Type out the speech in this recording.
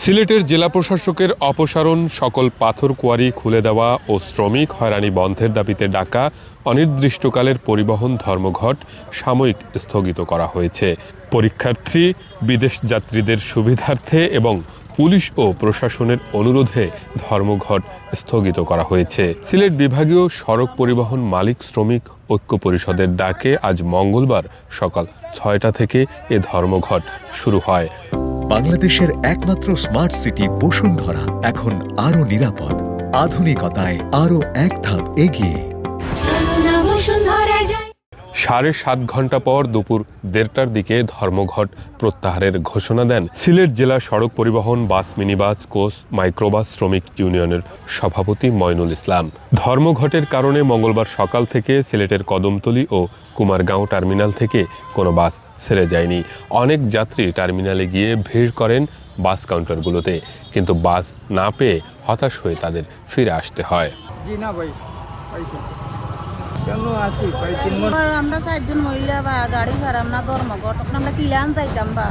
সিলেটের জেলা প্রশাসকের অপসারণ, সকল পাথর কোয়ারি খুলে দেওয়া ও শ্রমিক হয়রানি বন্ধের দাবিতে ডাকা অনির্দিষ্টকালের পরিবহন ধর্মঘট সাময়িক স্থগিত করা হয়েছে। পরীক্ষার্থী, বিদেশ যাত্রীদের সুবিধার্থে এবং পুলিশ ও প্রশাসনের অনুরোধে ধর্মঘট স্থগিত করা হয়েছে। সিলেট বিভাগীয় সড়ক পরিবহন মালিক শ্রমিক ঐক্য পরিষদের ডাকে আজ মঙ্গলবার সকাল ৬টা থেকে এ ধর্মঘট শুরু হয়। বাংলাদেশের একমাত্র স্মার্ট সিটি বসুন্ধরা এখন আরো নিরাপদ, আধুনিকতায় আরো এক ধাপ এগিয়ে। ৭.৫ ঘন্টা পর দুপুর ১:৩০টার দিকে ধর্মঘট প্রত্যাহারের ঘোষণা দেন সিলেট জেলা সড়ক পরিবহন, বাস, মিনিবাস, কোচ, মাইক্রোবাস শ্রমিক ইউনিয়নের সভাপতি মঈনুল ইসলাম। ধর্মঘটের কারণে মঙ্গলবার সকাল থেকে সিলেটের কদমতলী ও কুমারগাঁও টার্মিনাল থেকে কোনো বাস ছেড়ে যায়নি। অনেক যাত্রী টার্মিনালে গিয়ে ভিড় করেন বাস কাউন্টারগুলোতে, কিন্তু বাস না পেয়ে হতাশ হয়ে তাদের ফিরে আসতে হয়। আমরা 4 জন মহিলা বা গাড়ি ভাড়া আমরা ধর্মঘট আমরা কিলান যাইতাম বা